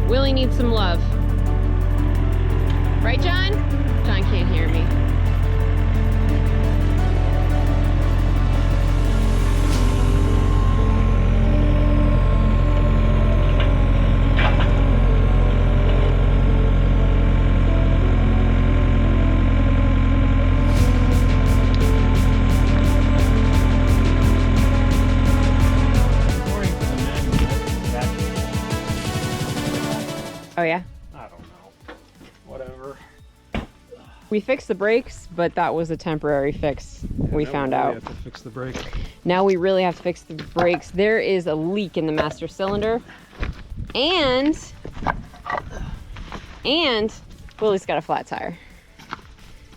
Willie needs some love. Right, John? John can't hear me. Oh yeah? I don't know. Whatever. We fixed the brakes, but that was a temporary fix. We found out. We have to fix the brake. Now we really have to fix the brakes. There is a leak in the master cylinder. And Willie's got a flat tire.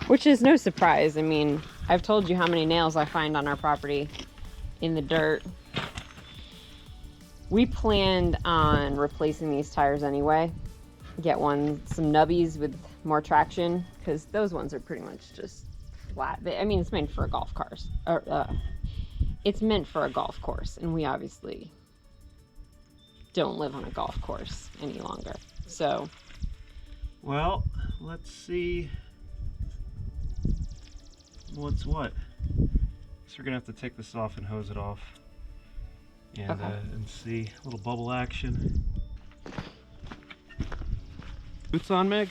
Which is no surprise. I mean, I've told you how many nails I find on our property in the dirt. We planned on replacing these tires anyway. Get some nubbies with more traction, because those ones are pretty much just flat. I mean, it's meant for a golf course. It's meant for a golf course, and we obviously don't live on a golf course any longer. So, well, let's see what's what. So we're gonna have to take this off and hose it off, and okay. And see a little bubble action. Boots on, Meg?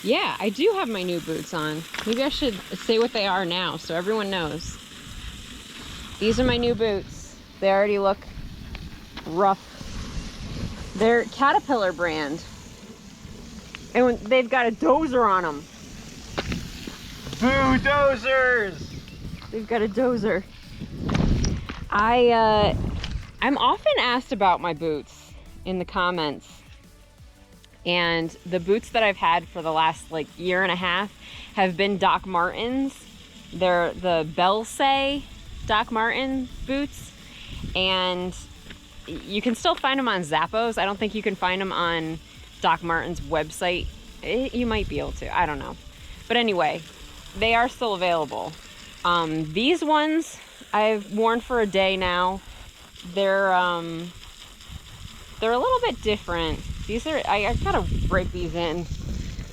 Yeah, I do have my new boots on. Maybe I should say what they are now so everyone knows. These are my new boots. They already look rough. They're Caterpillar brand. And they've got a dozer on them. Boo dozers! They've got a dozer. I'm often asked about my boots in the comments. And the boots that I've had for the last like year and a half have been Doc Martens. They're the Belsay Doc Marten boots. And you can still find them on Zappos. I don't think you can find them on Doc Marten's website. You might be able to, I don't know. But anyway, they are still available. These ones I've worn for a day now. They're a little bit different. These are, I gotta break these in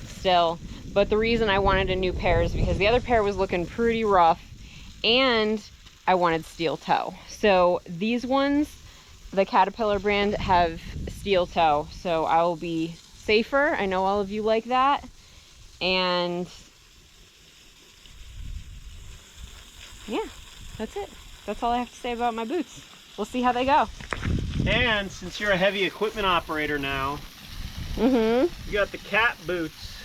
still. But the reason I wanted a new pair is because the other pair was looking pretty rough and I wanted steel toe. So these ones, the Caterpillar brand, have steel toe. So I will be safer. I know all of you like that. And yeah, that's it. That's all I have to say about my boots. We'll see how they go. And since you're a heavy equipment operator now, you got the cat boots,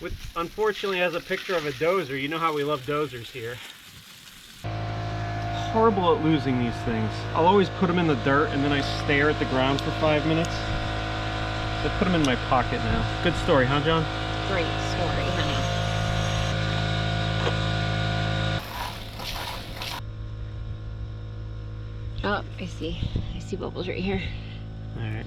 which unfortunately has a picture of a dozer. You know how we love dozers here. Horrible at losing these things. I'll always put them in the dirt and then I stare at the ground for 5 minutes. So I put them in my pocket now. Good story, huh, John? Great story, honey. Oh, I see bubbles right here. All right.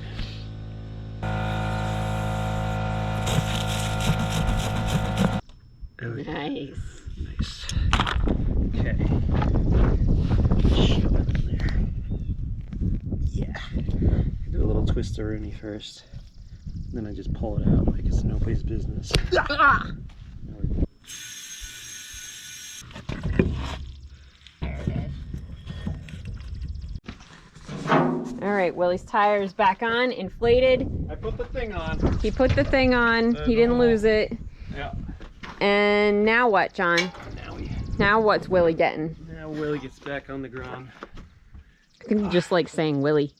Nice. Nice. Okay. Shove it in there. Yeah. Do a little twist-a-rooney first. Then I just pull it out like it's nobody's business. Ah! All right, Willie's tire is back on, inflated. I put the thing on. He put the thing on. He didn't lose it. Yeah. And now what, John? Now what's Willie getting? Now Willie gets back on the ground. I think you just like saying Willie.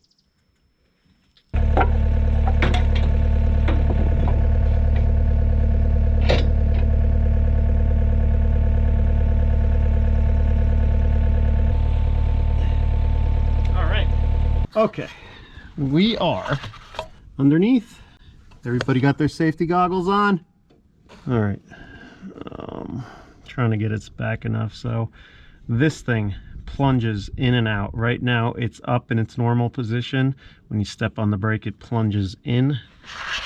Okay, we are underneath. Everybody got their safety goggles on? All right, trying to get it back enough so this thing plunges in and out. Right now it's up in its normal position. When you step on the brake, it plunges in.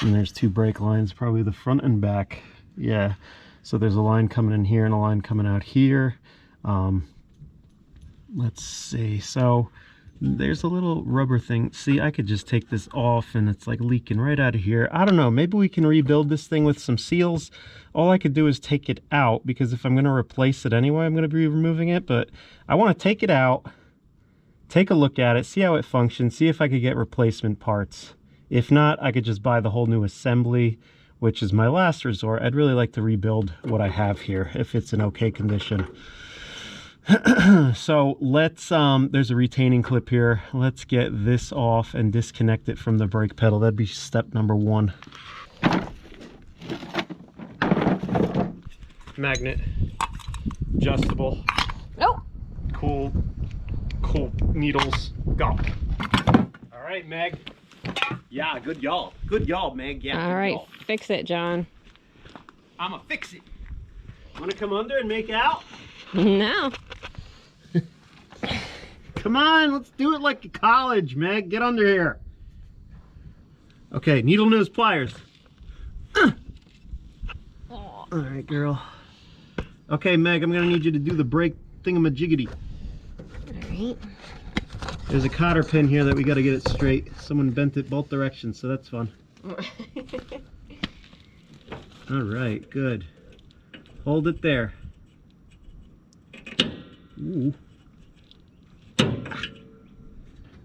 And there's two brake lines, probably the front and back. Yeah, so there's a line coming in here and a line coming out here. Let's see, so there's a little rubber thing. See, I could just take this off and it's like leaking right out of here. I don't know, maybe we can rebuild this thing with some seals. All I could do is take it out, because if I'm going to replace it anyway, I'm going to be removing it. But I want to take it out, take a look at it, see how it functions, see if I could get replacement parts. If not, I could just buy the whole new assembly, which is my last resort. I'd really like to rebuild what I have here if it's in okay condition. So let's, there's a retaining clip here. Let's get this off and disconnect it from the brake pedal. That'd be step number 1. Magnet, adjustable. Oh. Cool needles. Go. All right, Meg. Yeah, good y'all. Good y'all, Meg. Yeah. All right, fix it, John. I'ma fix it. Want to come under and make out? No. Come on, let's do it like college, Meg. Get under here. Okay, needle nose pliers. All right, girl. Okay, Meg, I'm gonna need you to do the brake thingamajiggity. All right. There's a cotter pin here that we gotta get it straight. Someone bent it both directions, so that's fun. All right, good. Hold it there. Ooh.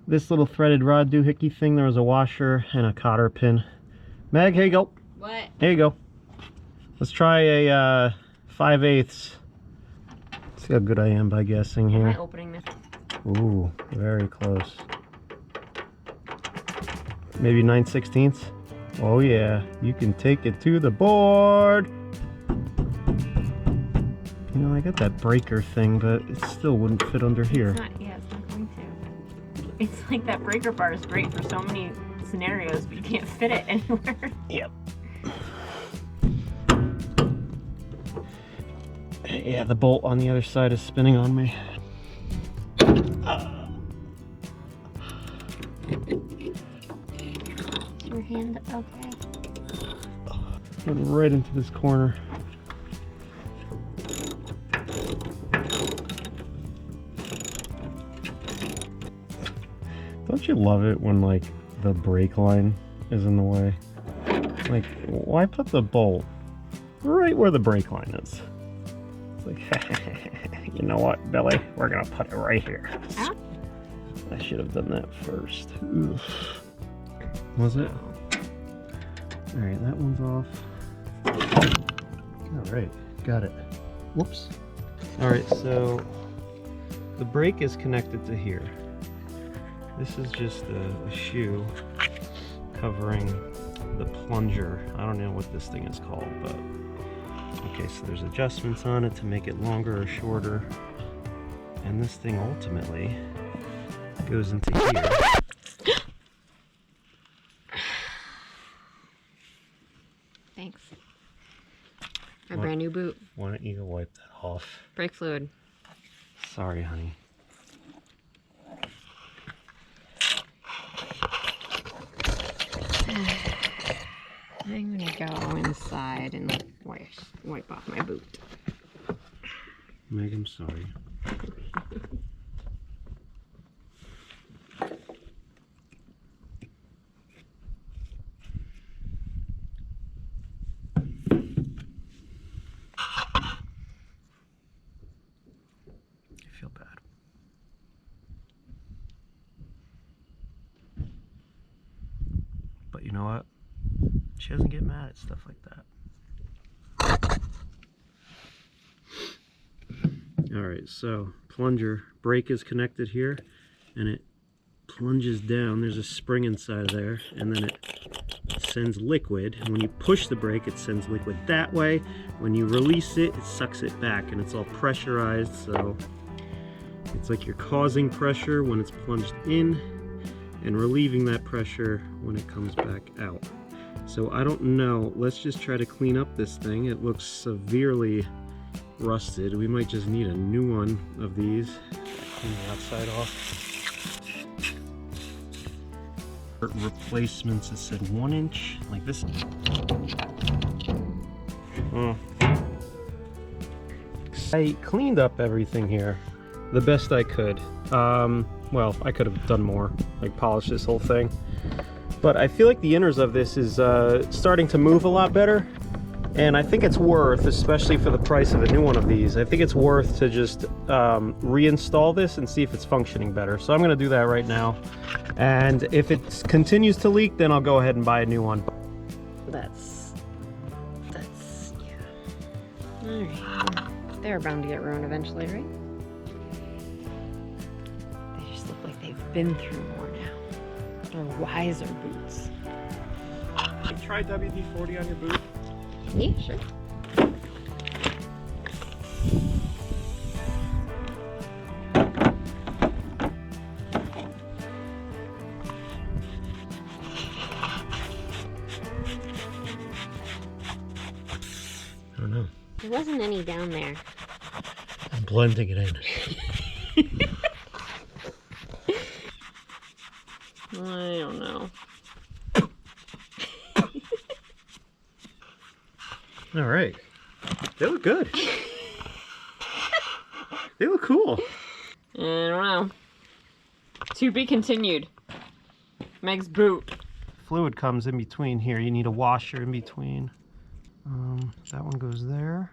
This little threaded rod doohickey thing, there was a washer and a cotter pin. Meg, here you go. What? There you go. Let's try a 5/8. See how good I am by guessing here. Am I opening this? Ooh, very close. Maybe 9/16. Oh yeah, you can take it to the board. You know, I got that breaker thing, but it still wouldn't fit under here. It's not going to. It's like that breaker bar is great for so many scenarios, but you can't fit it anywhere. Yep. Yeah, the bolt on the other side is spinning on me. Is your hand okay? Went right into this corner. Don't you love it when, like, the brake line is in the way? Like, why put the bolt right where the brake line is? It's like, you know what, Billy? We're gonna put it right here. Ow. I should have done that first. Oof. Was it? Alright, that one's off. Alright, got it. Whoops. Alright, so the brake is connected to here. This is just a shoe covering the plunger. I don't know what this thing is called, but okay, so there's adjustments on it to make it longer or shorter. And this thing ultimately goes into here. Thanks. My brand new boot. Why don't you go wipe that off? Brake fluid. Sorry, honey. I'm gonna go inside and wipe off my boot. Meg, I'm sorry. I feel bad. But you know what? She doesn't get mad at stuff like that. Alright, so plunger brake is connected here and it plunges down. There's a spring inside of there and then it sends liquid. And when you push the brake, it sends liquid that way. When you release it, it sucks it back and it's all pressurized, so it's like you're causing pressure when it's plunged in and relieving that pressure when it comes back out. So I don't know, let's just try to clean up this thing. It looks severely rusted. We might just need a new one of these. Clean the outside off. Replacements, it said 1 inch, like this. I cleaned up everything here the best I could. Well, I could have done more, like polish this whole thing. But I feel like the inners of this is starting to move a lot better. And I think it's worth, especially for the price of a new one of these, I think it's worth to just reinstall this and see if it's functioning better. So I'm gonna do that right now. And if it continues to leak, then I'll go ahead and buy a new one. That's, yeah. All right. They're bound to get ruined eventually, right? They just look like they've been through more now. They're wiser boots. Can you try WD-40 on your boot? Yeah, sure. I don't know. There wasn't any down there. I'm blending it in. I don't know. All right. They look good. They look cool. I don't know. To be continued. Meg's boot. Fluid comes in between here. You need a washer in between. That one goes there.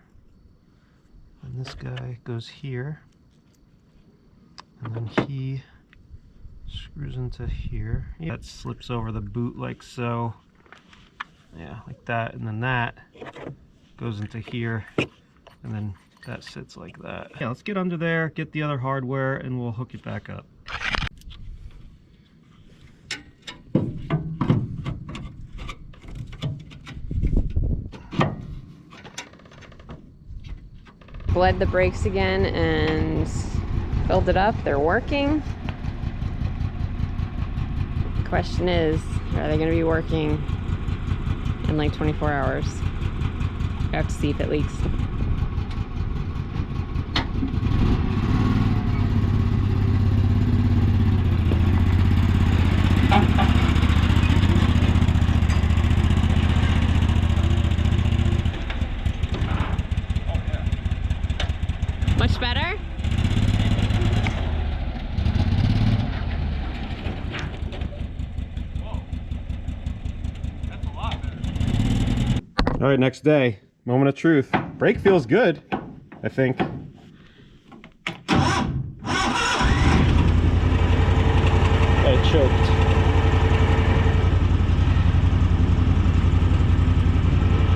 And this guy goes here. And then he screws into here. Yeah, that slips over the boot like so. Yeah, like that. And then that goes into here. And then that sits like that. Yeah, let's get under there, get the other hardware, and we'll hook it back up. Bled the brakes again and filled it up. They're working. The question is, are they going to be working in like 24 hours? I have to see if it leaks. Much better? Whoa. That's a lot better. All right, next day. Moment of truth. Brake feels good, I think. It choked.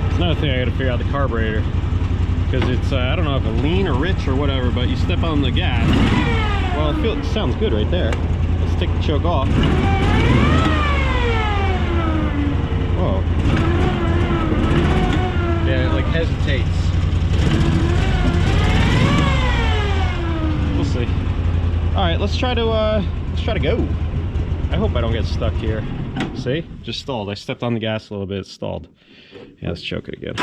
It's another thing I gotta figure out the carburetor. Because it's, I don't know if it's lean or rich or whatever, but you step on the gas. Well, it sounds good right there. Let's take the choke off. Whoa. Yeah, it like hesitates. We'll see. All right, let's try to go. I hope I don't get stuck here. See? Just stalled. I stepped on the gas a little bit, it stalled. Yeah, let's choke it again.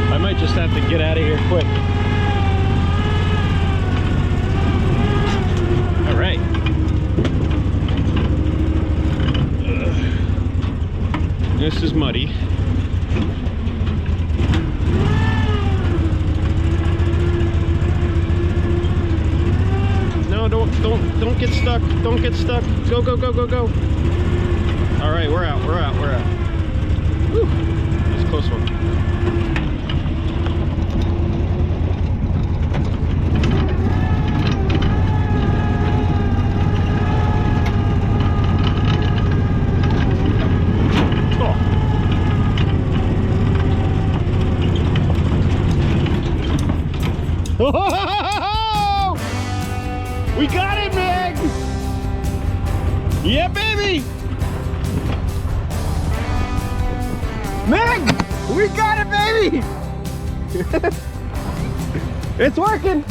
I might just have to get out of here quick. All right. This is muddy. No, don't get stuck. Don't get stuck. Go, go, go, go, go. All right, we're out. We're out. We're out. Whew. That's a close one. Oh! We got it, Meg! Yeah, baby! Meg! We got it, baby! It's working!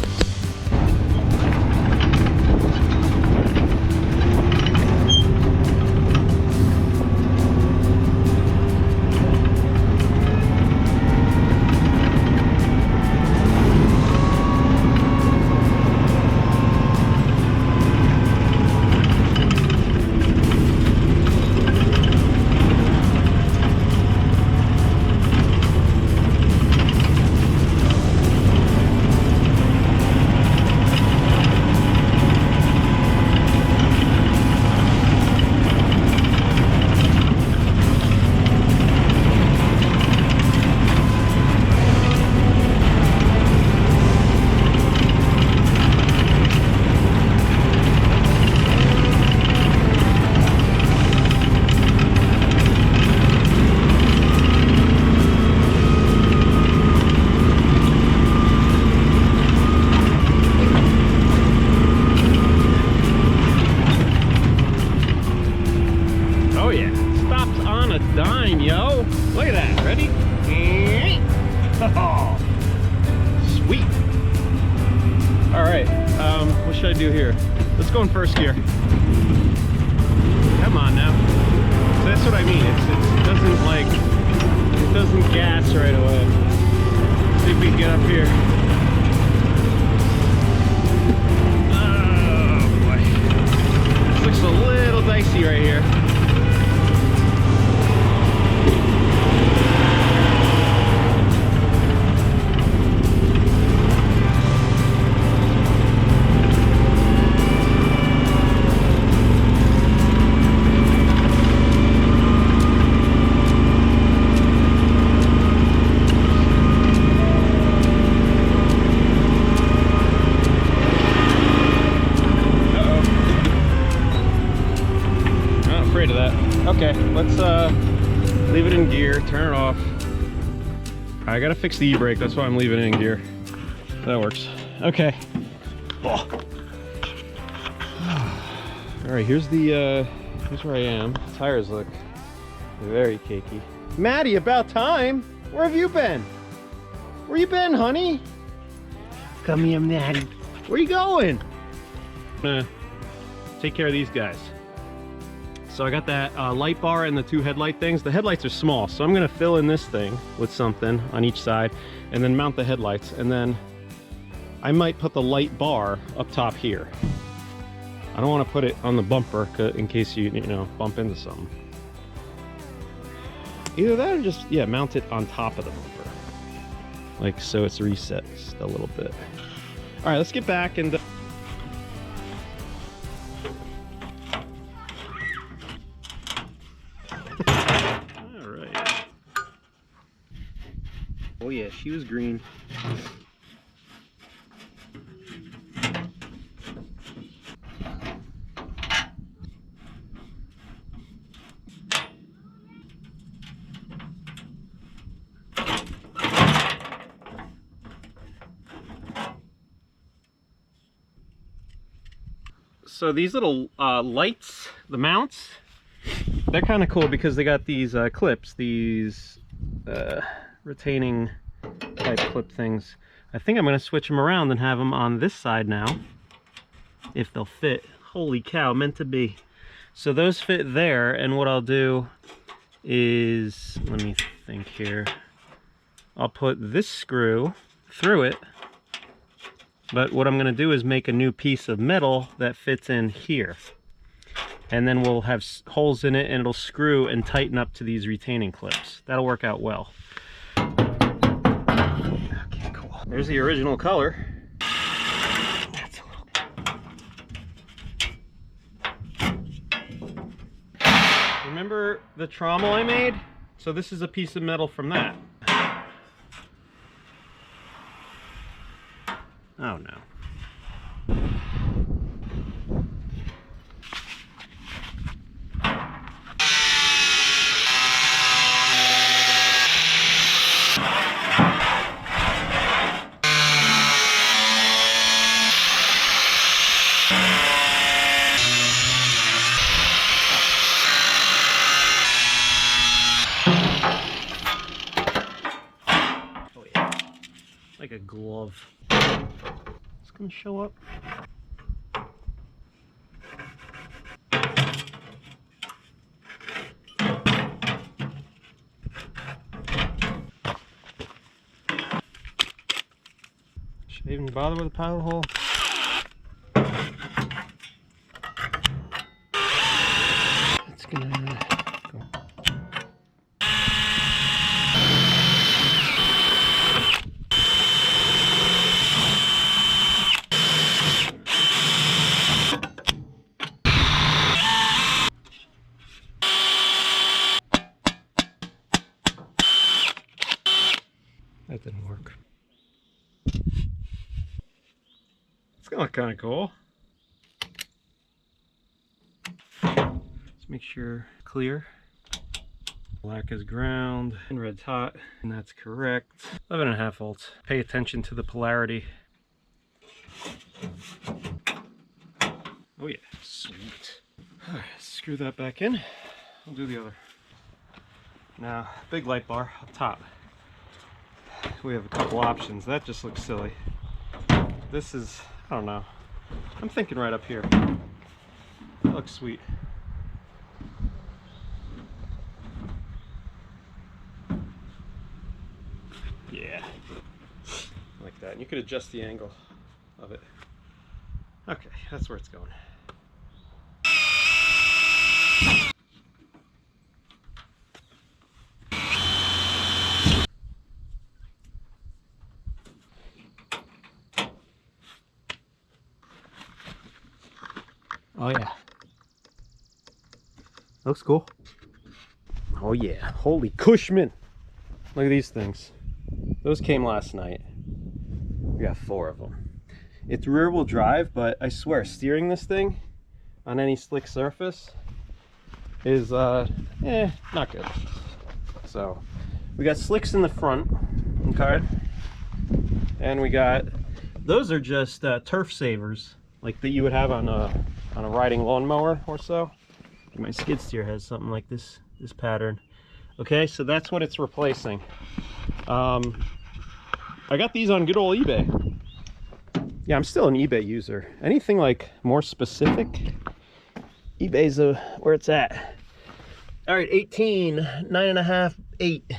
Sweet. All right, what should I do here? Let's go in first gear. Come on now. So that's what I mean. It doesn't gas right away. Let's see if we can get up here. Oh boy. This looks a little dicey right here. Okay, let's leave it in gear, turn it off. I gotta fix the e-brake, that's why I'm leaving it in gear. That works. Okay. Oh. All right, here's where I am. Tires look very cakey. Maddie, about time. Where have you been? Where you been, honey? Come here, Maddie. Where you going? Take care of these guys. So I got that light bar and the two headlight things. The headlights are small, so I'm gonna fill in this thing with something on each side and then mount the headlights. And then I might put the light bar up top here. I don't wanna put it on the bumper in case you know, bump into something. Either that or just, yeah, mount it on top of the bumper. Like so it's reset just a little bit. All right, let's get back and oh yeah, she was green. So these little lights, the mounts, they're kind of cool because they got these clips, these retaining type clip things. I think I'm going to switch them around and have them on this side now, if they'll fit. Holy cow, meant to be. So those fit there, and what I'll do is, let me think here, I'll put this screw through it, but what I'm going to do is make a new piece of metal that fits in here, and then we'll have holes in it and it'll screw and tighten up to these retaining clips. That'll work out well. Okay, cool. There's the original color. That's a little... Remember the trommel I made? So this is a piece of metal from that. Oh no. Like a glove. It's gonna show up. Should I even bother with a pilot hole? It's gonna go. That didn't work. It's gonna look kind of cool. Let's make sure clear. Black is ground and red's hot, and that's correct. 11.5 volts. Pay attention to the polarity. Oh yeah, sweet. All right, screw that back in. I'll do the other. Now, big light bar up top. we have a couple options. That just looks silly. This is, I don't know. I'm thinking right up here. That looks sweet. Yeah, like that. And you could adjust the angle of it. Okay, that's where it's going. Oh yeah. Looks cool. Oh yeah. Holy Cushman. Look at these things. Those came last night. We got 4 of them. It's rear wheel drive, but I swear steering this thing on any slick surface is not good. So we got slicks in the front, okay? And we got, those are just turf savers, like that you would have on a riding lawnmower or so. My skid steer has something like this pattern. Okay, so that's what it's replacing. I got these on good old eBay. Yeah, I'm still an eBay user. Anything like more specific, eBay's where it's at. All right, 18, 9.5, 8.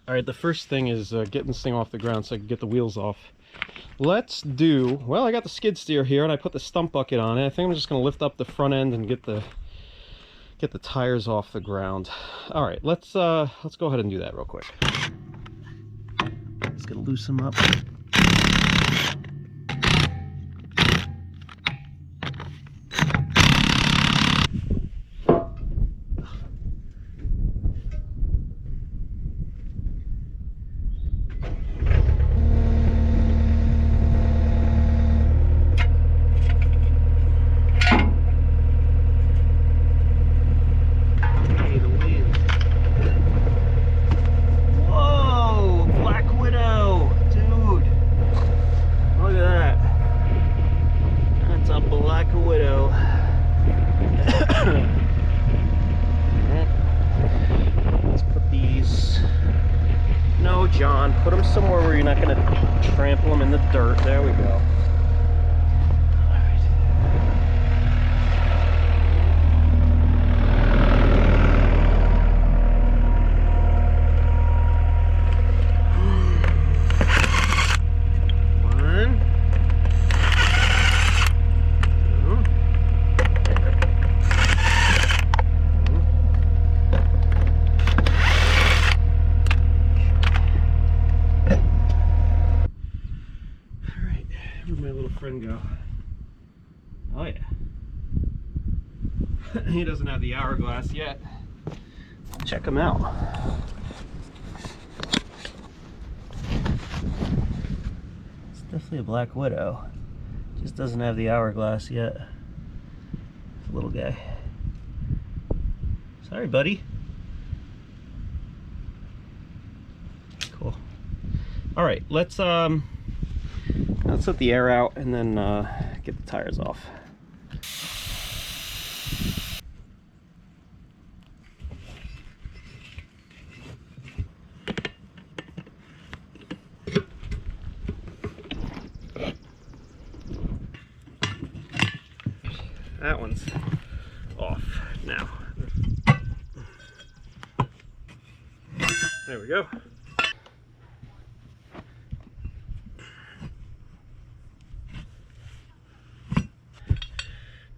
All right, the first thing is getting this thing off the ground so I can get the wheels off. Let's do, well, I got the skid steer here and I put the stump bucket on it. I think I'm just gonna lift up the front end and get the tires off the ground. All right, let's go ahead and do that real quick. Just gonna loosen them up. John, put them somewhere where you're not going to trample them in the dirt. There we go. Go. Oh yeah. He doesn't have the hourglass yet. Check him out. It's definitely a Black Widow. Just doesn't have the hourglass yet. It's a little guy. Sorry, buddy. Cool. All right, let's let the air out and then get the tires off. That one's off now. There we go.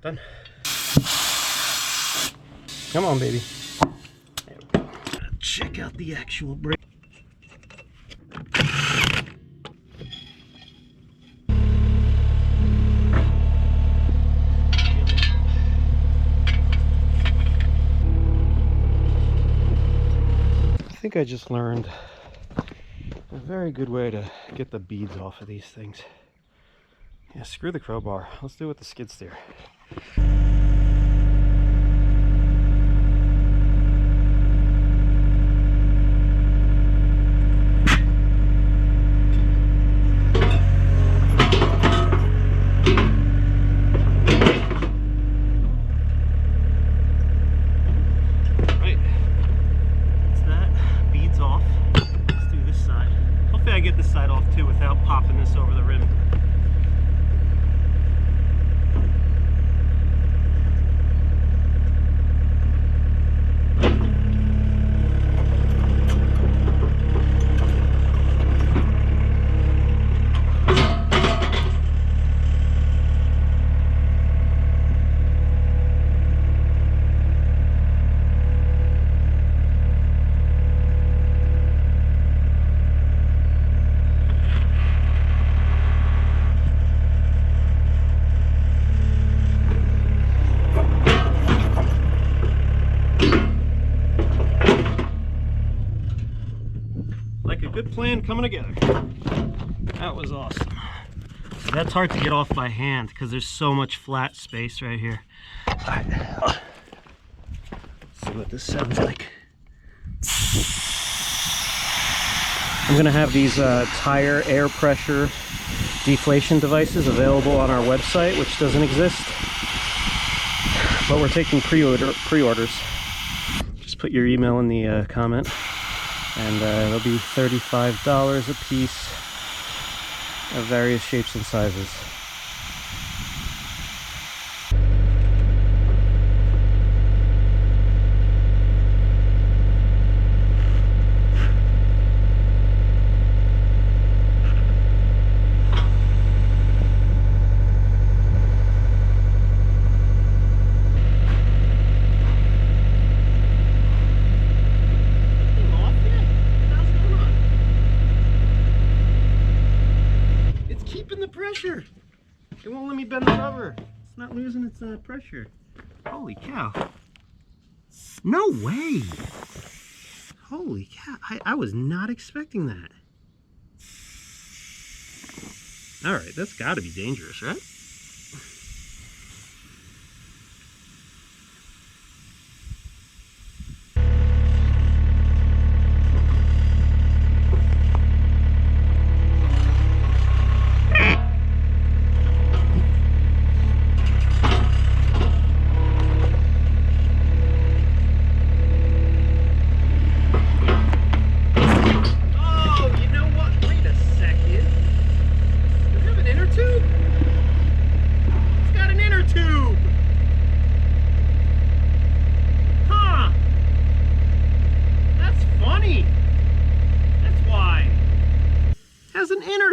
Done. Come on, baby. There we go. Check out the actual brake. I think I just learned a very good way to get the beads off of these things. Yeah, screw the crowbar. Let's do it with the skid steer. Right. That's that. Beads off. Let's do this side. plan coming together. That was awesome. That's hard to get off by hand because there's so much flat space right here. All right, let's see what this sounds like. I'm gonna have these tire air pressure deflation devices available on our website, which doesn't exist, but we're taking pre-orders. Just put your email in the comment, and it'll be $35 a piece of various shapes and sizes. Pressure. It won't let me bend the rubber. It's not losing its pressure. Holy cow. No way. Holy cow. I was not expecting that. All right, that's got to be dangerous, right?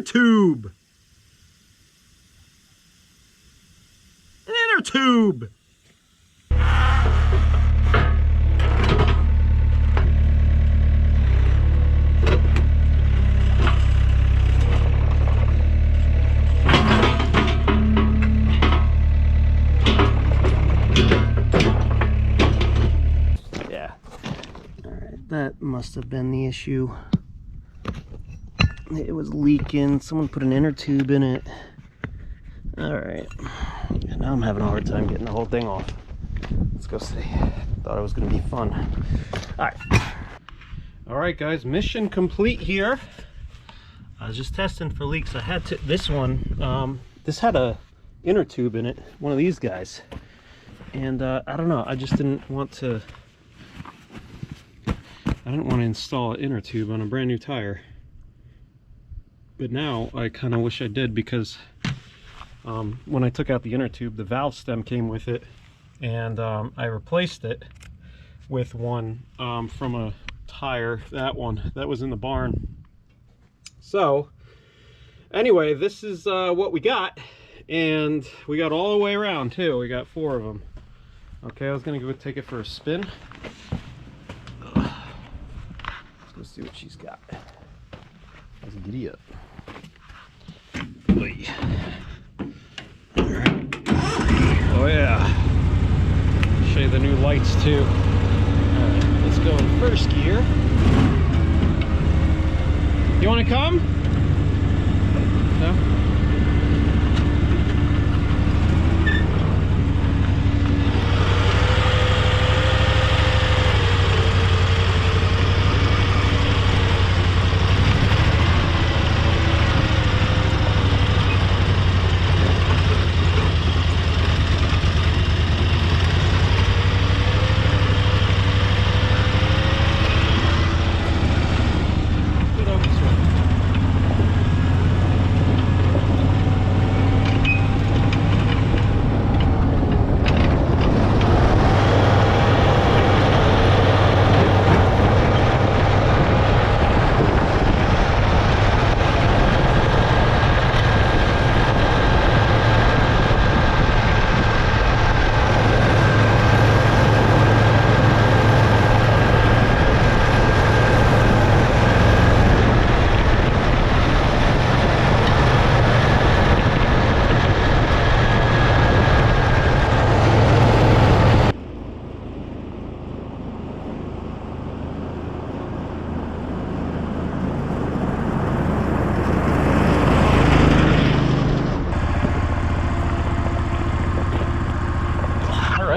Tube. An inner tube. Yeah. All right, that must have been the issue. It was leaking. Someone put an inner tube in it. All right. Yeah, now I'm having a hard time getting the whole thing off. Let's go see. Thought it was going to be fun. All right. All right, guys. Mission complete here. I was just testing for leaks. I had to. This one. This had a inner tube in it. One of these guys. And I don't know. I just didn't want to. I didn't want to install an inner tube on a brand new tire. But now I kind of wish I did, because when I took out the inner tube, the valve stem came with it, and I replaced it with one from a tire, that one that was in the barn. So anyway, this is what we got, and we got all the way around too. We got 4 of them. Okay, I was gonna go take it for a spin. Let's go see what she's got. Let's giddy up. Alright. Oh yeah. Show you the new lights too. Alright, let's go in first gear. You wanna come? No?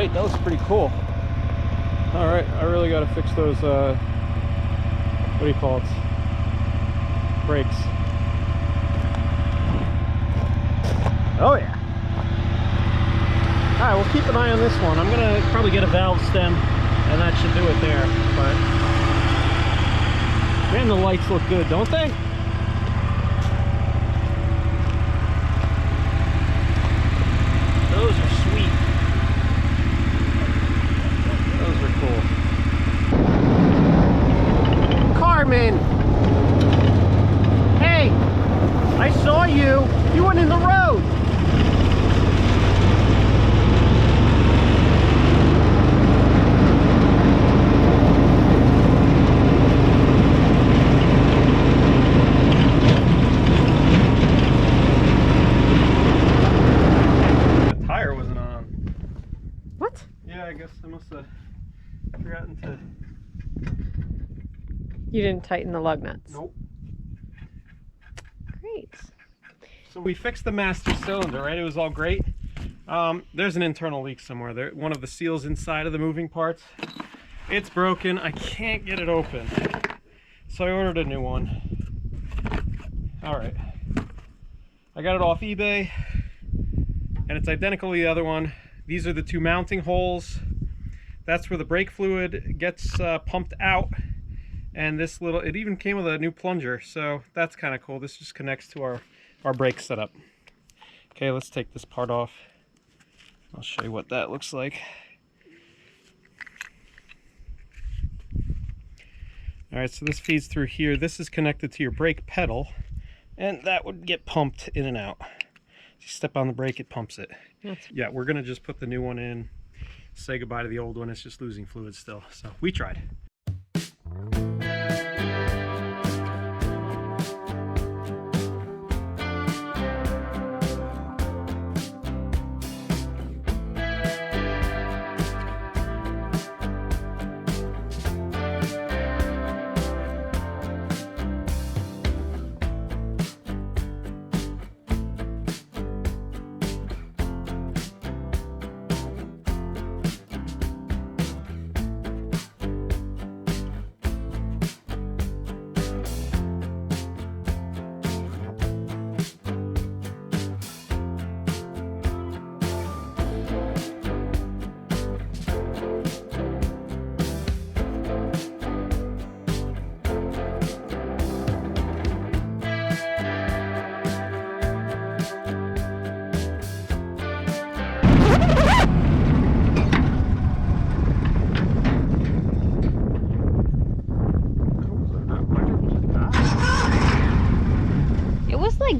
right, that looks pretty cool. All right, I really got to fix those, what do you call it? Brakes. Oh yeah. All right, we'll keep an eye on this one. I'm gonna probably get a valve stem, and that should do it there. But man, the lights look good, don't they? Those are sweet. Those are cool. Carmen! Hey! I saw you! You went in the road! I guess I must have forgotten to... You didn't tighten the lug nuts? Nope. Great. So we fixed the master cylinder, right? It was all great. There's an internal leak somewhere. There, one of the seals inside of the moving parts. It's broken. I can't get it open. So I ordered a new one. All right. I got it off eBay, and it's identical to the other one. These are the two mounting holes. That's where the brake fluid gets pumped out. And this little, it even came with a new plunger, so that's kind of cool. This just connects to our brake setup. Okay, let's take this part off. I'll show you what that looks like. All right, so this feeds through here. This is connected to your brake pedal, and that would get pumped in and out. You step on the brake, it pumps it. Yeah, we're gonna just put the new one in, say goodbye to the old one. It's just losing fluid still, so we tried.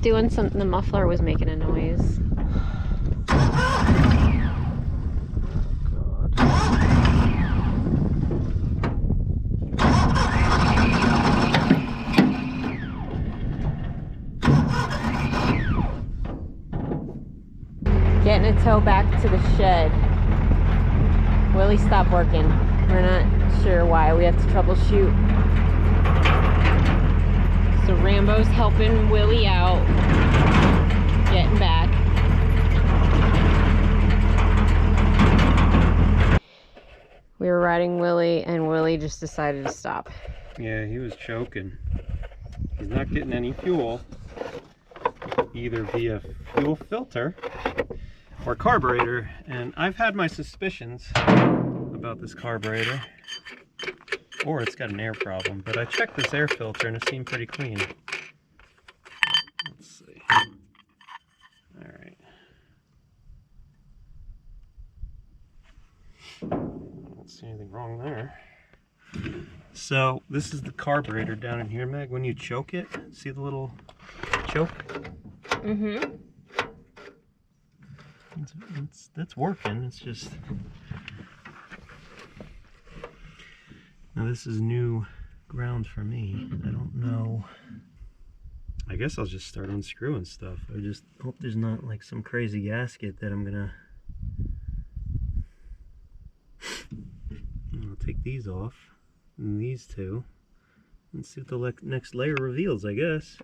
Doing something, the muffler was making a noise. Getting a tow back to the shed. Willie stopped working. We're not sure why. We have to troubleshoot. So Rambo's helping Willie out, getting back. We were riding Willie, and Willie just decided to stop. Yeah, he was choking. He's not getting any fuel, either via fuel filter or carburetor. And I've had my suspicions about this carburetor. Or it's got an air problem, but I checked this air filter and it seemed pretty clean. Let's see. All right. Don't see anything wrong there. So this is the carburetor down in here, Meg. When you choke it, see the little choke? Mm-hmm. That's working. It's just... Now this is new ground for me. I don't know. I guess I'll just start unscrewing stuff. I just hope there's not like some crazy gasket that I'm gonna... I'll take these off, and these two, and see what the next layer reveals, I guess.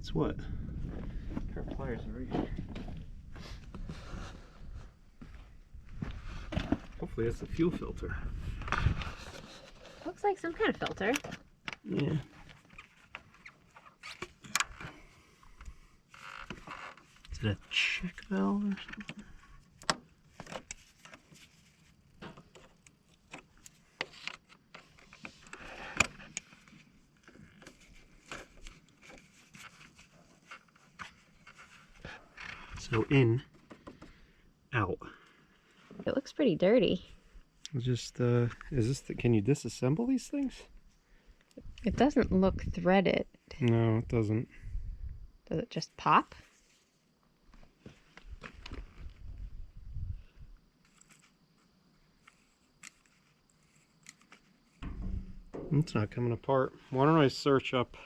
It's what? Pair of pliers are right here. Hopefully that's the fuel filter. Looks like some kind of filter. Yeah. Is it a check valve or something? So in, out. It looks pretty dirty. Just, is this can you disassemble these things? It doesn't look threaded. No, it doesn't. Does it just pop? It's not coming apart. Why don't I search up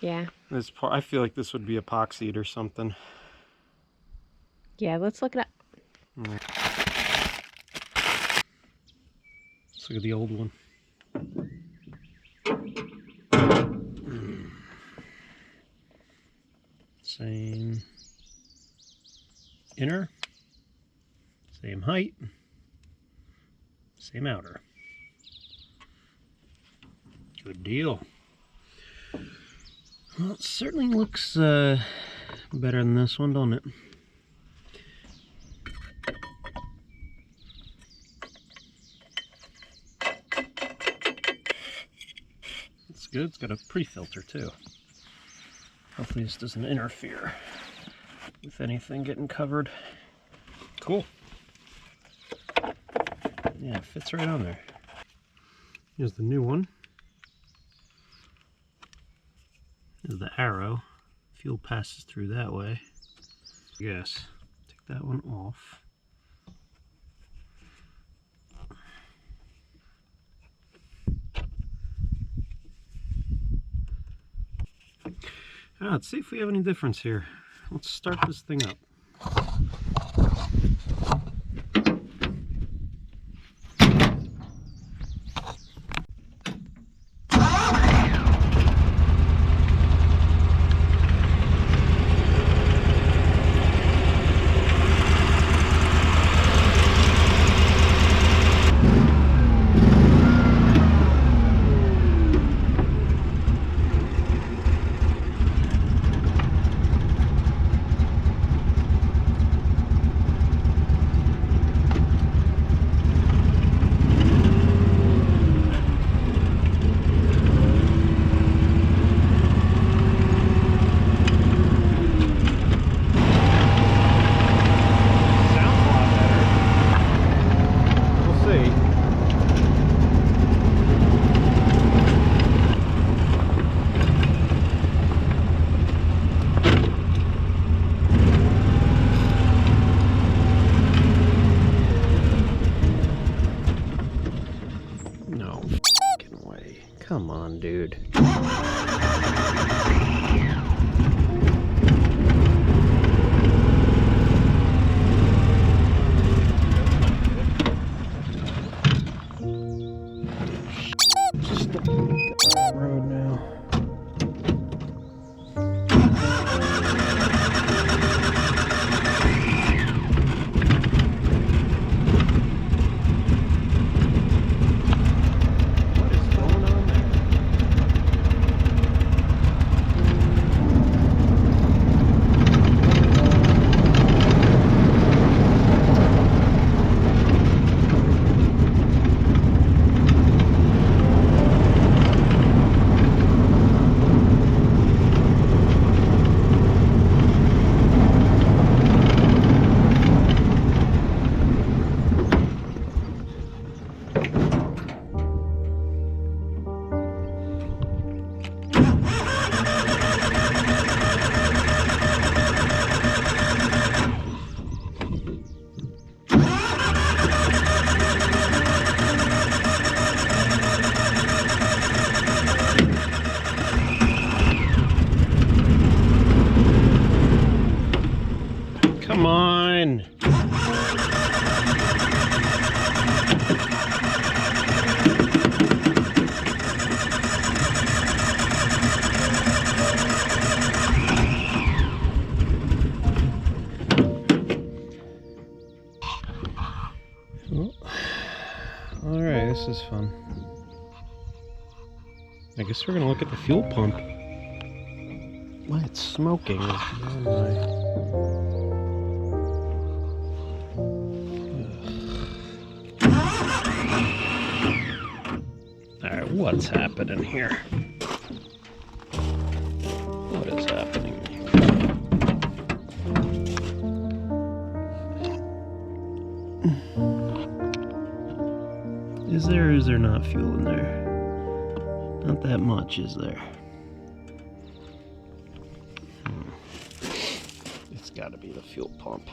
Yeah. this part? I feel like this would be epoxied or something. Yeah, let's look it up. Let's look at the old one. Same inner, same height, same outer. Good deal. Well, it certainly looks better than this one, don't it? It's good. It's got a pre-filter too. Hopefully this doesn't interfere with anything getting covered. Cool. Yeah, it fits right on there. Here's the new one. There's the arrow. Fuel passes through that way. Yes. Take that one off. Let's see if we have any difference here. Let's start this thing up. Come on, dude. Just the road now. Come on. Alright, this is fun. I guess we're gonna look at the fuel pump. Why it's smoking is beyond my... Alright, what's happening here? What is happening here? Is there or is there not fuel in there? Not that much, is there? It's got to be the fuel pump.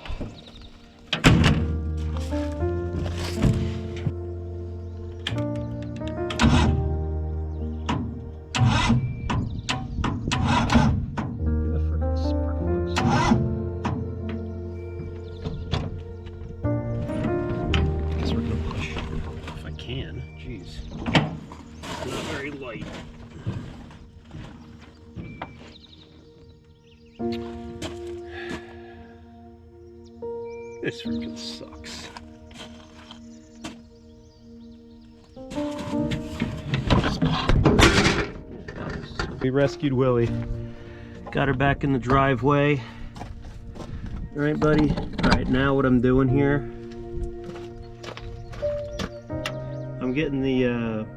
This freaking sucks. We rescued Willy. Got her back in the driveway. All right, buddy. All right, now what I'm doing here, I'm getting the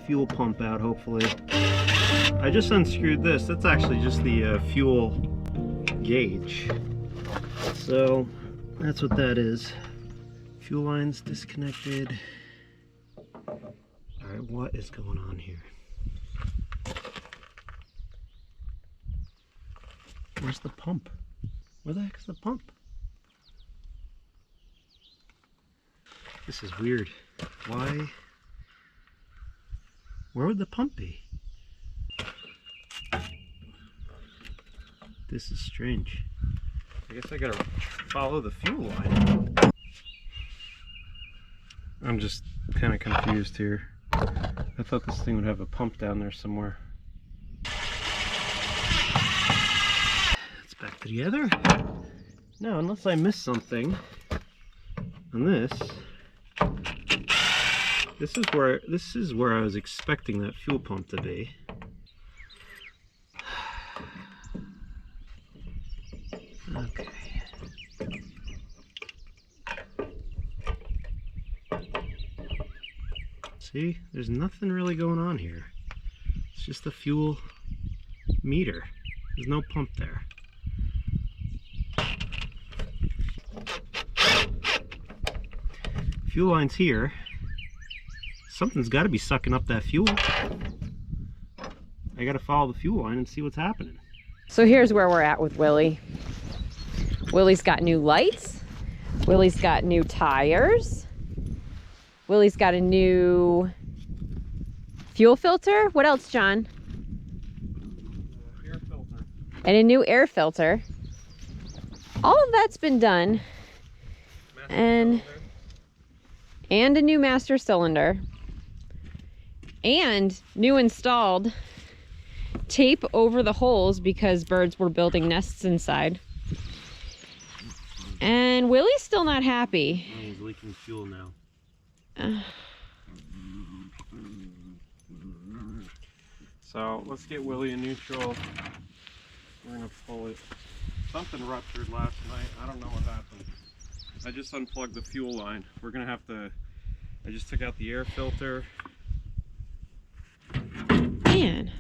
fuel pump out, hopefully. I just unscrewed this. That's actually just the fuel gauge. So that's what that is. Fuel line's disconnected. Alright, what is going on here? Where's the pump? Where the heck is the pump? This is weird. Why? Where would the pump be? This is strange. I guess I gotta follow the fuel line. I'm just kind of confused here. I thought this thing would have a pump down there somewhere. It's back together. No, unless I missed something on this. This is where I was expecting that fuel pump to be. Okay. See, there's nothing really going on here. It's just a fuel meter. There's no pump there. Fuel line's here. Something's got to be sucking up that fuel. I got to follow the fuel line and see what's happening. So here's where we're at with Willy. Willy's got new lights. Willy's got new tires. Willy's got a new fuel filter. What else, John? Air filter. And a new air filter. All of that's been done. And a new master cylinder. And new installed tape over the holes because birds were building nests inside. And Willy's still not happy. Oh, he's leaking fuel now. So let's get Willy in neutral. We're gonna pull it. Something ruptured last night. I don't know what happened. I just unplugged the fuel line. We're gonna have to. I just took out the air filter. Man.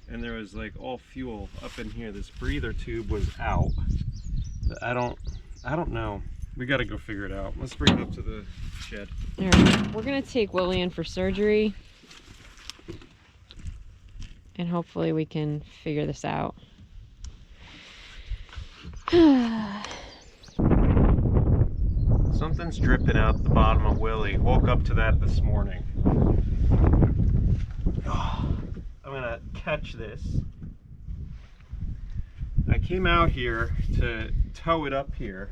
And there was like all fuel up in here. This breather tube was out. I don't know. We got to go figure it out. Let's bring it up to the shed. All right, we're gonna take Willy in for surgery, and hopefully we can figure this out. Something's dripping out the bottom of Willy. Woke up to that this morning. Oh, I'm gonna catch this. I came out here to tow it up here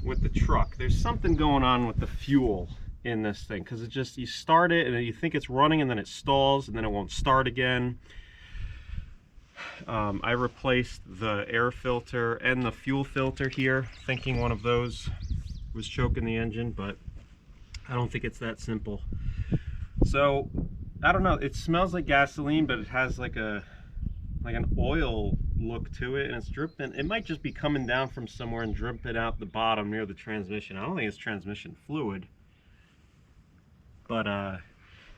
with the truck. There's something going on with the fuel in this thing because it just, you start it and then you think it's running and then it stalls and then it won't start again. I replaced the air filter and the fuel filter here, thinking one of those was choking the engine, but I don't think it's that simple. So, I don't know, it smells like gasoline, but it has like an oil look to it, and it's dripping. It might just be coming down from somewhere and dripping out the bottom near the transmission. I don't think it's transmission fluid. But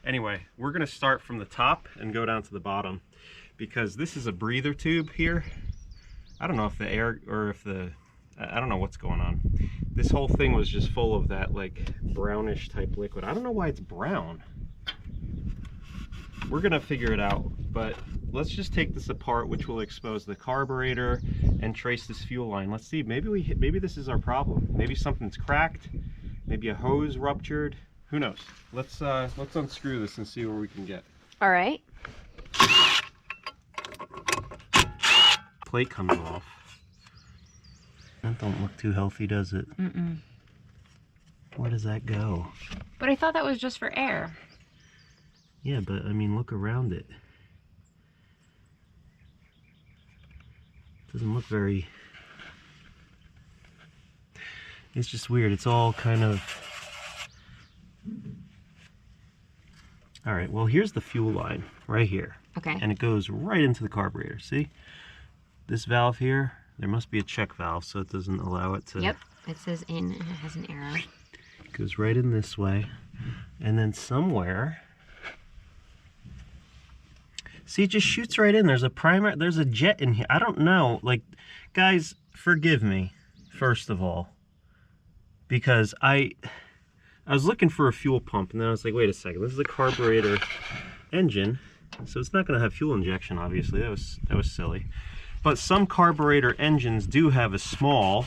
anyway, we're gonna start from the top and go down to the bottom, because this is a breather tube here. I don't know if the air, or if the, I don't know what's going on. This whole thing was just full of that like brownish type liquid. I don't know why it's brown. We're gonna figure it out, but let's just take this apart, which will expose the carburetor and trace this fuel line. Let's see, maybe this is our problem. Maybe something's cracked, maybe a hose ruptured. Who knows? Let's unscrew this and see where we can get. All right. Plate comes off. That don't look too healthy, does it? Mm-mm. Where does that go? But I thought that was just for air. Yeah, but I mean, look around it. Doesn't look very... It's just weird. It's all kind of... All right, well, here's the fuel line right here. Okay. And it goes right into the carburetor. See? This valve here, there must be a check valve so it doesn't allow it to... Yep, it says in and it has an arrow. It goes right in this way. And then somewhere... See, it just shoots right in. There's a primer, there's a jet in here. I don't know. Like, guys, forgive me, first of all. Because I was looking for a fuel pump, and then I was like, wait a second, this is a carburetor engine, so it's not going to have fuel injection, obviously. That was silly. But some carburetor engines do have a small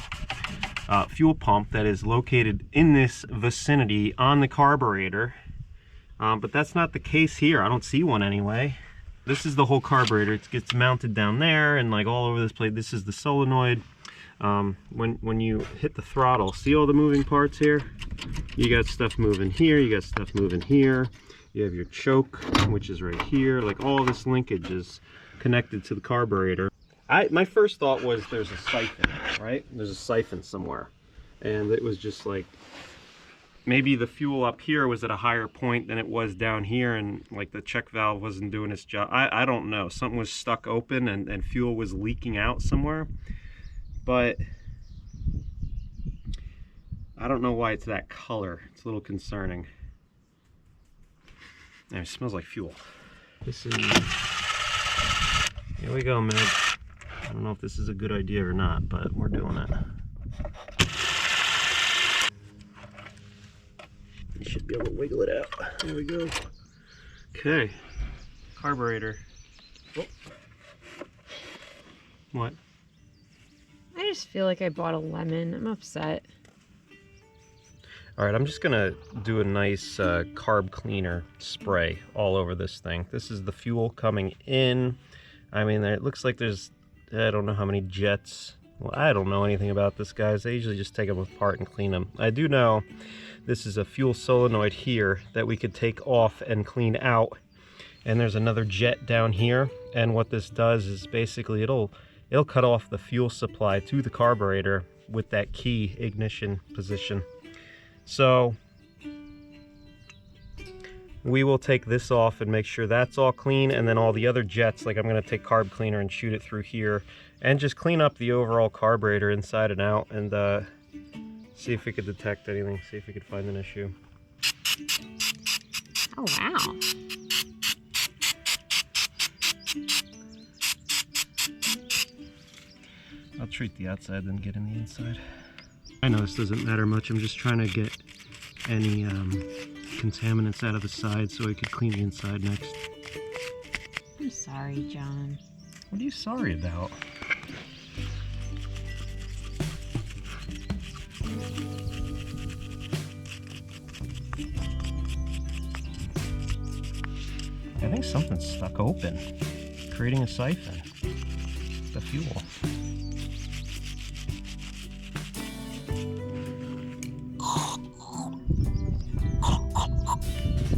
fuel pump that is located in this vicinity on the carburetor. But that's not the case here. I don't see one anyway. This is the whole carburetor. It gets mounted down there and like all over this place. This is the solenoid. When you hit the throttle, see all the moving parts here? You got stuff moving here, you got stuff moving here. You have your choke, which is right here. Like all this linkage is connected to the carburetor. My first thought was there's a siphon, right? There's a siphon somewhere. And it was just like, maybe the fuel up here was at a higher point than it was down here, and like the check valve wasn't doing its job. I don't know. Something was stuck open and fuel was leaking out somewhere. But I don't know why it's that color. It's a little concerning. And it smells like fuel. This is... Here we go, man. I don't know if this is a good idea or not, but we're doing it. You should be able to wiggle it out. There we go. Okay. Carburetor. Oh. What? I just feel like I bought a lemon. I'm upset. All right, I'm just gonna do a nice carb cleaner spray all over this thing. This is the fuel coming in. I mean, it looks like there's, I don't know how many jets. Well, I don't know anything about this, guys. I usually just take them apart and clean them. I do know this is a fuel solenoid here that we could take off and clean out. And there's another jet down here. And what this does is basically it'll cut off the fuel supply to the carburetor with that key ignition position. So we will take this off and make sure that's all clean, and then all the other jets, like I'm going to take carb cleaner and shoot it through here and just clean up the overall carburetor inside and out, and see if we could detect anything, see if we could find an issue. Oh, wow. I'll treat the outside, then get in the inside. I know this doesn't matter much. I'm just trying to get any contaminants out of the side so I could clean the inside next. I'm sorry, John. What are you sorry about? I think something's stuck open, creating a siphon. The fuel.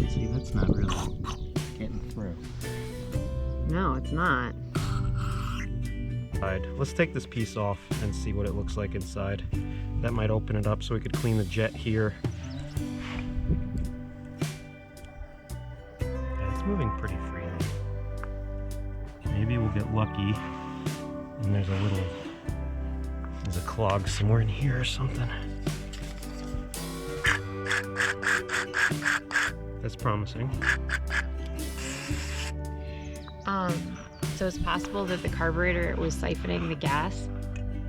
See, that's not really getting through. No, it's not. Let's take this piece off and see what it looks like inside. That might open it up so we could clean the jet here. moving pretty freely. Maybe we'll get lucky and there's a clog somewhere in here or something. That's promising. So it's possible that the carburetor was siphoning the gas?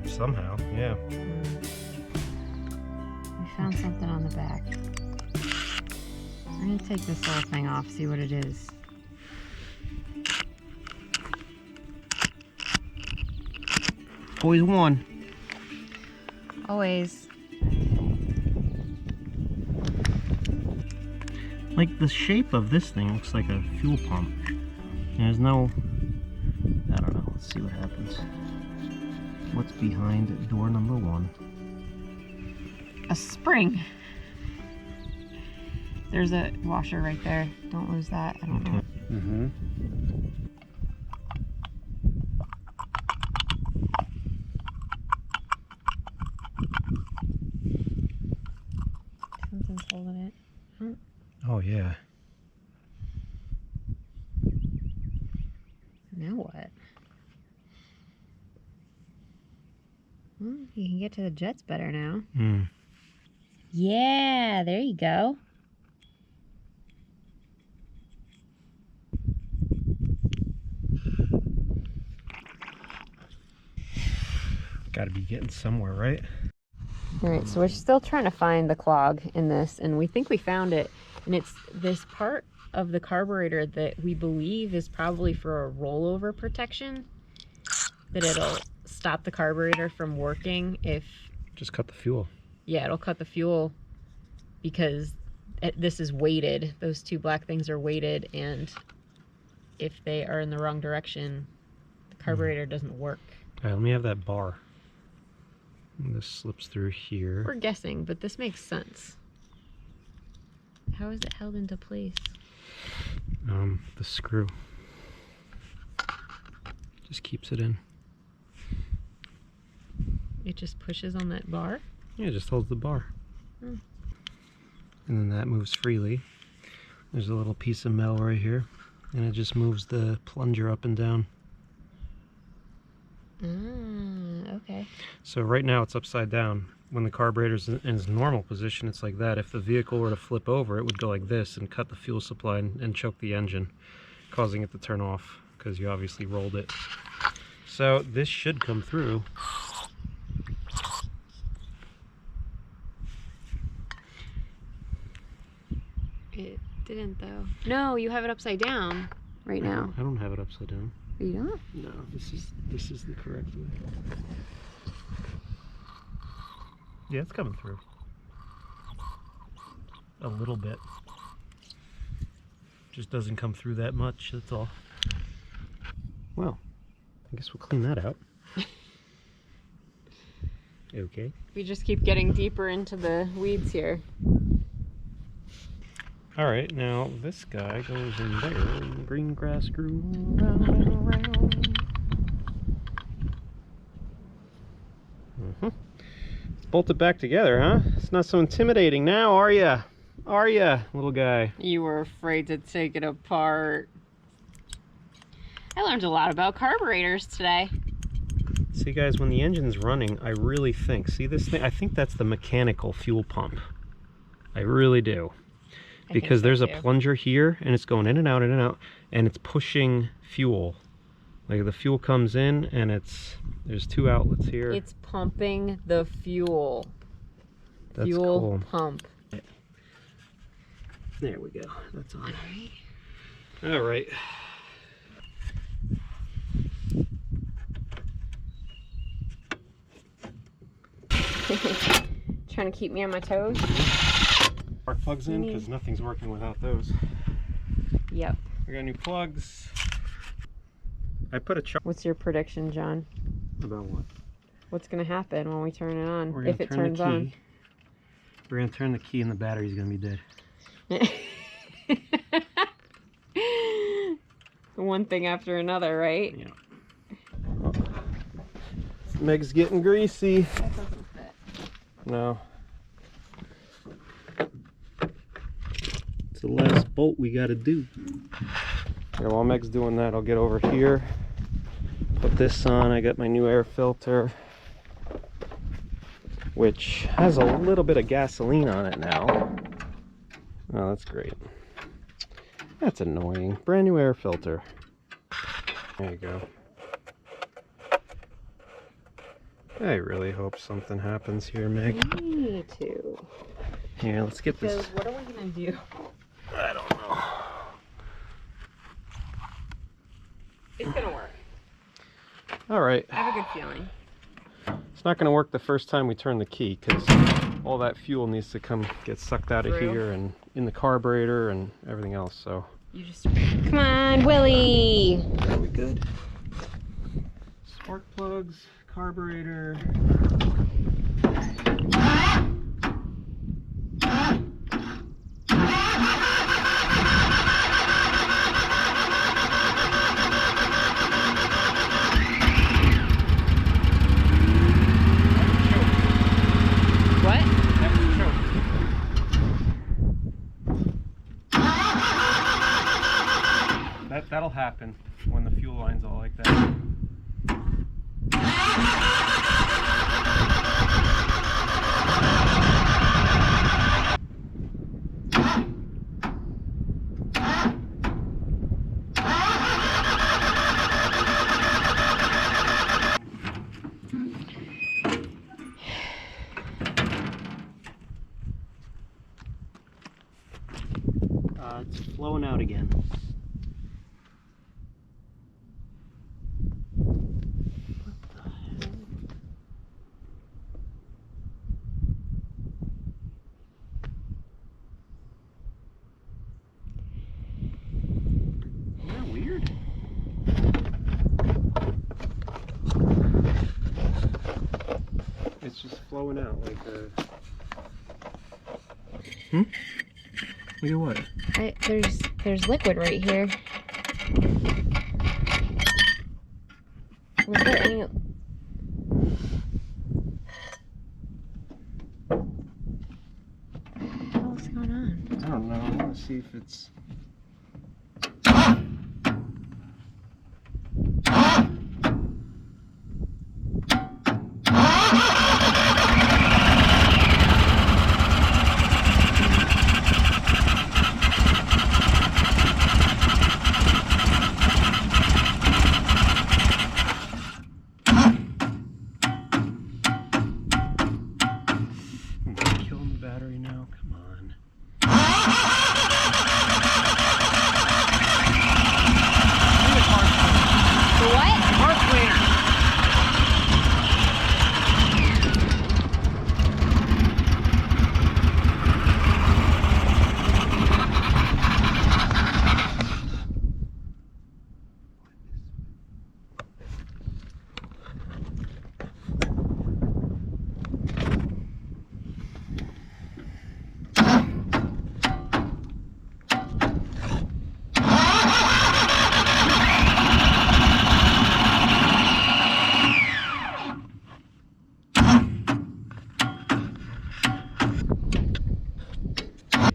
Somehow, yeah. We found something on the back. I'm gonna take this whole thing off, see what it is. Always one. Always. Like the shape of this thing looks like a fuel pump. There's no, I don't know, let's see what happens. What's behind door number 1? A spring. There's a washer right there. Don't lose that. I don't know. Mm-hmm. Something's holding it. Oh yeah. Now what? Well, you can get to the jets better now. Yeah, there you go. Gotta be getting somewhere, right? Alright, so we're still trying to find the clog in this, and we think we found it. And it's this part of the carburetor that we believe is probably for a rollover protection. That it'll stop the carburetor from working if... Just cut the fuel. Yeah, it'll cut the fuel because this is weighted. Those two black things are weighted, and if they are in the wrong direction, the carburetor doesn't work. Alright, let me have that bar. And this slips through here. We're guessing, but this makes sense. How is it held into place? The screw just keeps it in. It just pushes on that bar? Yeah, it just holds the bar. Hmm. And then that moves freely. There's a little piece of metal right here, and it just moves the plunger up and down. Okay. So right now it's upside down. When the carburetor's in its normal position, it's like that. If the vehicle were to flip over, it would go like this and cut the fuel supply and choke the engine, causing it to turn off because you obviously rolled it. So this should come through. It didn't though. No, you have it upside down right now. I don't have it upside down. You don't? No, this is the correct way. Yeah, it's coming through. A little bit. Just doesn't come through that much, that's all. Well, I guess we'll clean that out. Okay. We just keep getting deeper into the weeds here. Alright, now this guy goes in there, and the green grass grew round and around. Let's bolt it back together, huh? It's not so intimidating now, are ya? Are ya, little guy? You were afraid to take it apart. I learned a lot about carburetors today. See guys, when the engine's running, I really think, see this thing? I think that's the mechanical fuel pump. I really do. Because there's a plunger here, and it's going in and out, and it's pushing fuel. Like the fuel comes in, and there's two outlets here. It's pumping the fuel. That's fuel cool. pump. There we go. That's on. All right. Trying to keep me on my toes. Spark plugs in because nothing's working without those. Yep. We got new plugs. I put a chart. What's your prediction, John? About what? What's going to happen when we turn it on? We're If it turns on. We're going to turn the key and the battery's going to be dead. One thing after another, right? Yeah. Meg's getting greasy. That doesn't fit. No. It's the last bolt we got to do. Yeah, while Meg's doing that, I'll get over here, put this on. I got my new air filter, which has a little bit of gasoline on it now. Oh, that's great. That's annoying. Brand new air filter. There you go. I really hope something happens here, Meg. Me too. Here, let's get this. What are we gonna do? I don't know. It's gonna work. All right. I have a good feeling. It's not gonna work the first time we turn the key, because all that fuel needs to get sucked out of here and in the carburetor and everything else. So You just come on, Willy. are we good? Spark plugs, carburetor. What? That'll happen when the fuel line's all like that. It's flowing out again. It's just flowing out like a... Look at what? There's liquid right here. Was there any... What's going on? I don't know. I want to see if it's...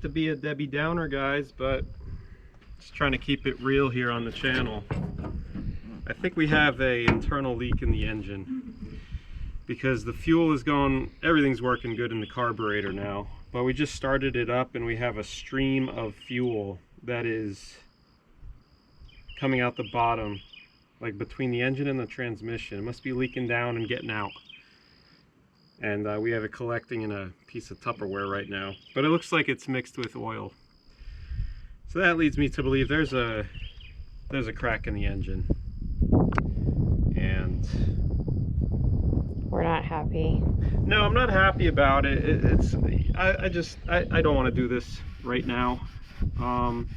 To be a Debbie Downer, guys, but just trying to keep it real here on the channel. I think we have a internal leak in the engine because the fuel is going, everything's working good in the carburetor now, but we just started it up and we have a stream of fuel that is coming out the bottom, like between the engine and the transmission. It must be leaking down and getting out. And we have it collecting in a piece of Tupperware right now, but it looks like it's mixed with oil. So that leads me to believe there's a crack in the engine, and We're not happy. no, I'm not happy about it. I don't want to do this right now. I'm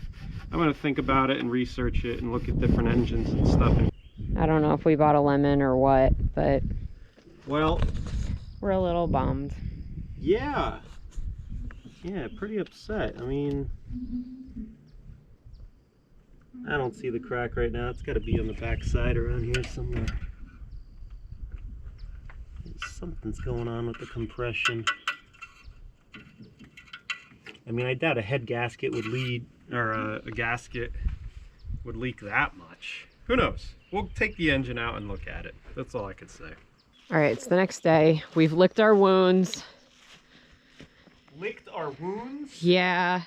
going to think about it and research it and look at different engines and stuff. I don't know if we bought a lemon or what, but Well, we're a little bummed. yeah, pretty upset. I mean, I don't see the crack right now. It's got to be on the back side around here somewhere. Something's going on with the compression. I mean, I doubt a head gasket would lead, or a gasket would leak that much. Who knows? We'll take the engine out and look at it. That's all I could say. All right, it's the next day. We've licked our wounds. Licked our wounds? Yeah.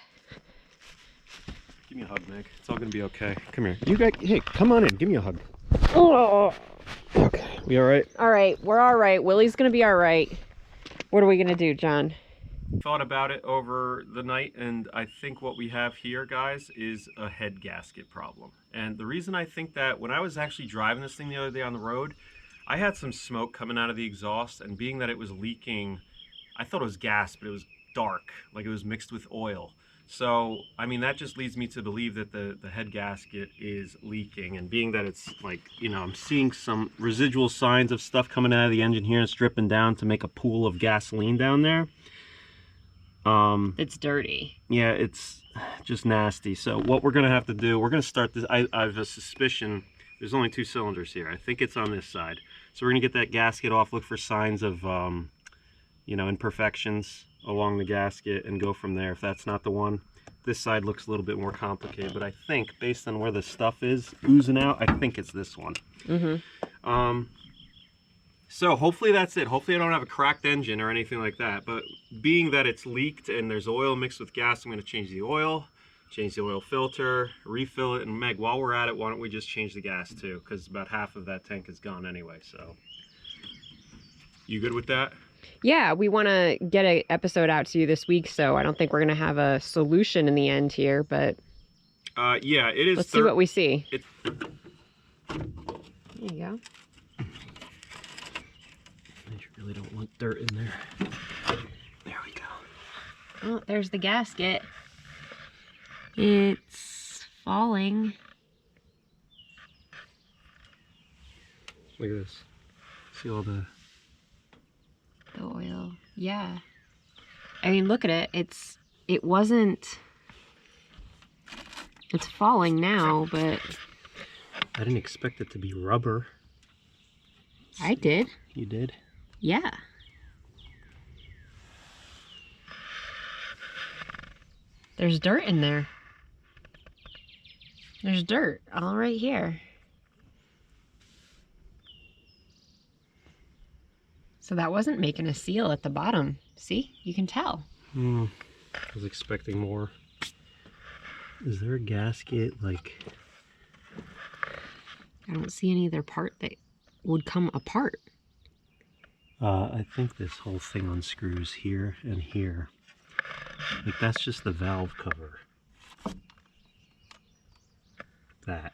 Give me a hug, Meg. It's all gonna be okay. Come here. You guys, hey, come on in. Give me a hug. Oh. Okay. We all right? All right, we're all right. Willy's gonna be all right. What are we gonna do, John? Thought about it over the night, and I think what we have here, guys, is a head gasket problem. And the reason I think that, when I was actually driving this thing the other day on the road, I had some smoke coming out of the exhaust, and being that it was leaking, I thought it was gas, but it was dark, like it was mixed with oil. So, I mean, that just leads me to believe that the head gasket is leaking. And being that it's like, you know, I'm seeing some residual signs of stuff coming out of the engine here and stripping down to make a pool of gasoline down there. It's dirty. Yeah, it's just nasty. So what we're gonna have to do, we're gonna start this. I have a suspicion there's only 2 cylinders here. I think it's on this side. So we're gonna get that gasket off, look for signs of you know, imperfections along the gasket, and go from there. If that's not the one, this side looks a little bit more complicated, but I think based on where the stuff is oozing out, I think it's this one. So hopefully that's it. Hopefully I don't have a cracked engine or anything like that. But being that it's leaked and there's oil mixed with gas, I'm going to change the oil filter, refill it. And Meg, while we're at it, why don't we just change the gas too? Because about half of that tank is gone anyway. So you good with that? Yeah, we want to get an episode out to you this week, so I don't think we're going to have a solution in the end here, but yeah, it is. Let's see what we see. There you go. You really don't want dirt in there. There we go. Oh, there's the gasket. It's falling. Look at this. See all the oil. Yeah. I mean, look at it. It's falling now, but I didn't expect it to be rubber. I did. You did? Yeah. There's dirt in there. There's dirt all right here. So that wasn't making a seal at the bottom. See? You can tell. I was expecting more. Is there a gasket, like... I don't see any other part that would come apart. I think this whole thing unscrews here and here. Like, that's just the valve cover. That.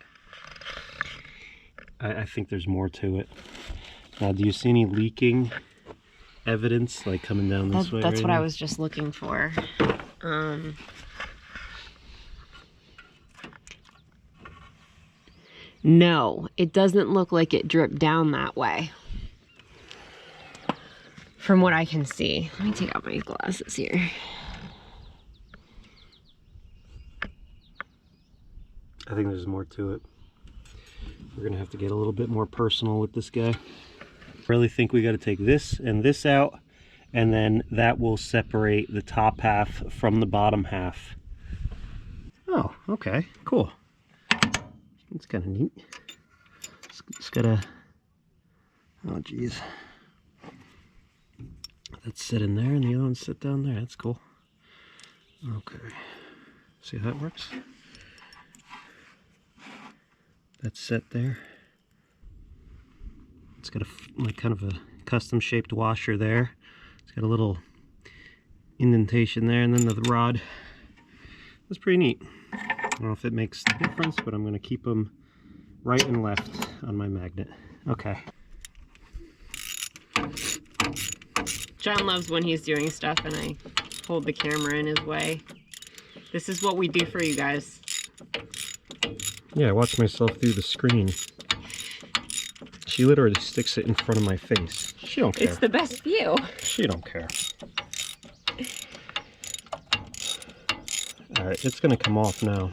I think there's more to it. Now, do you see any leaking evidence, like, coming down this way? That's what I was just looking for. No, it doesn't look like it dripped down that way. From what I can see. Let me take out my glasses here. I think there's more to it. We're gonna have to get a little bit more personal with this guy. I really think we got to take this and this out, and then that will separate the top half from the bottom half. Oh, okay, cool. It's kind of neat. It's got a, oh geez. That's sit in there and the other one sit down there. That's cool. Okay. See how that works? That's set there. It's got a, like, kind of a custom shaped washer there. It's got a little indentation there, and then the rod. That's pretty neat. I don't know if it makes a difference, but I'm going to keep them right and left on my magnet. Okay. John loves when he's doing stuff and I hold the camera in his way. This is what we do for you guys. Yeah, I watch myself through the screen. She literally sticks it in front of my face. She don't care. It's the best view. She don't care. Alright, it's going to come off now.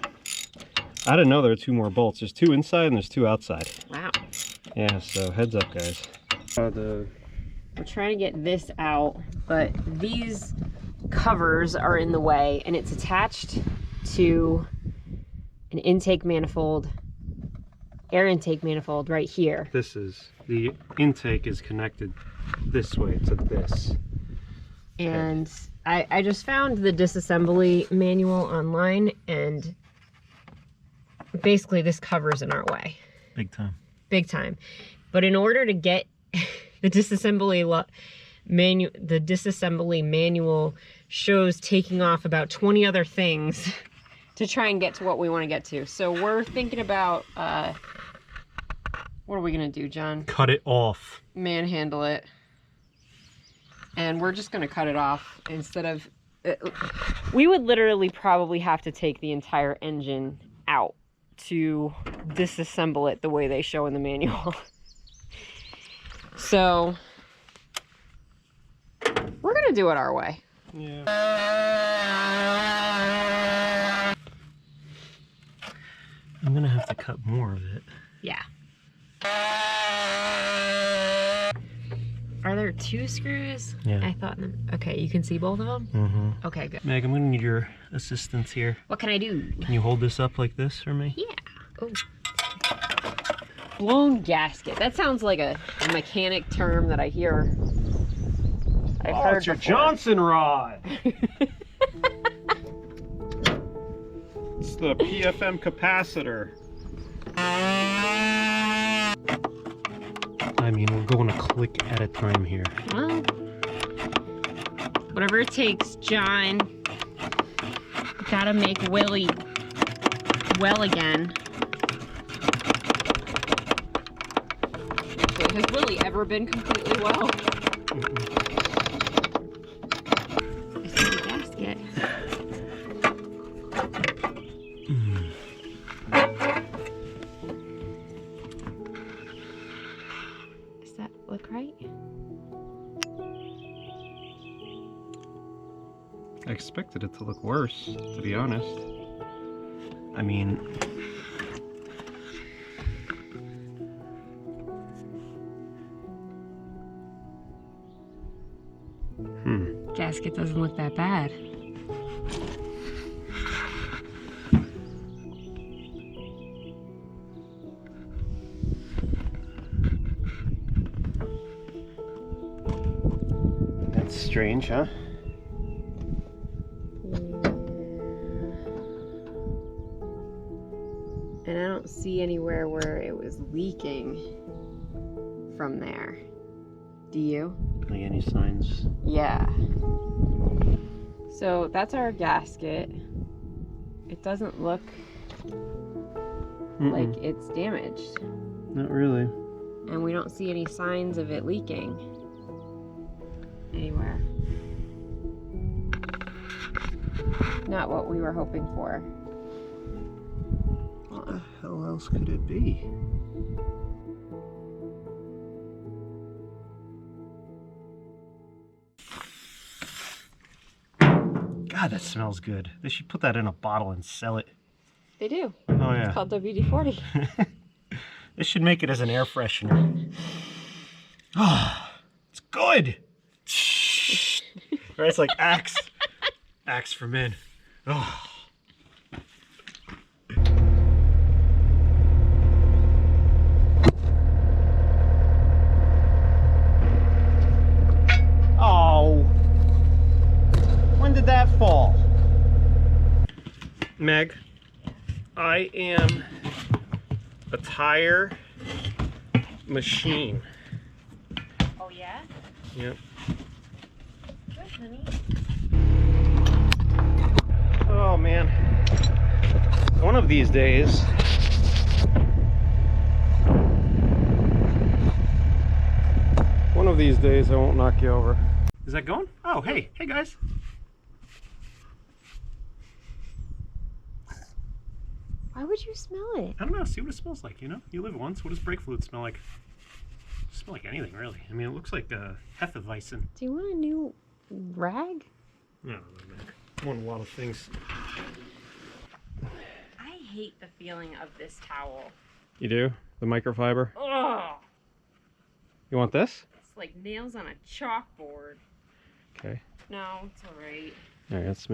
I didn't know there were 2 more bolts. There's 2 inside and there's 2 outside. Wow. Yeah, so heads up, guys. We're trying to get this out, but these covers are in the way, and it's attached to an intake manifold air intake manifold right here. This is, the intake is connected this way to this. And I just found the disassembly manual online, and basically this covers in our way. Big time. Big time. But in order to get the disassembly manual shows taking off about 20 other things to try and get to what we want to get to. So we're thinking about, what are we going to do, John? Cut it off. Manhandle it. And we're just going to cut it off instead of... we would literally probably have to take the entire engine out to disassemble it the way they show in the manual. So we're gonna do it our way. Yeah. I'm gonna have to cut more of it. Yeah. Are there 2 screws? Yeah. I thought, okay, you can see both of them? Mm-hmm. Okay, good. Meg, I'm gonna need your assistance here. What can I do? Can you hold this up like this for me? Yeah. Oh. Blown gasket. That sounds like a mechanic term that I hear. I've heard it's your before. Johnson rod. It's the PFM capacitor. I mean, we're going a click at a time here. Well, whatever it takes, John. Gotta make Willy well again. Actually, has Willy ever been completely well? I see the gasket. Does that look right? I expected it to look worse, to be honest. I mean... Gasket doesn't look that bad. That's strange, huh? And I don't see anywhere where it was leaking from there. Do you? Like any signs? Yeah. So that's our gasket. It doesn't look like it's damaged. Not really. And we don't see any signs of it leaking anywhere. Not what we were hoping for. What the hell else could it be? God, that smells good. They should put that in a bottle and sell it. They do. Oh yeah. It's called WD-40. This should make it as an air freshener. Oh, it's good. Right, it's like Axe. Axe for men. Oh. Oh. When did that fall? Meg, I am a tire machine. Oh yeah? Yep. Good, honey. Oh man. One of these days. One of these days I won't knock you over. Is that going? Oh, hey. Hey guys. Why would you smell it? I don't know. See what it smells like, you know? You live once. What does brake fluid smell like? It doesn't smell like anything, really. I mean, it looks like Hefeweizen. Do you want a new rag? No, I want a lot of things. I hate the feeling of this towel. You do? The microfiber? Ugh! You want this? It's like nails on a chalkboard. Okay. No, it's alright. All right, let's make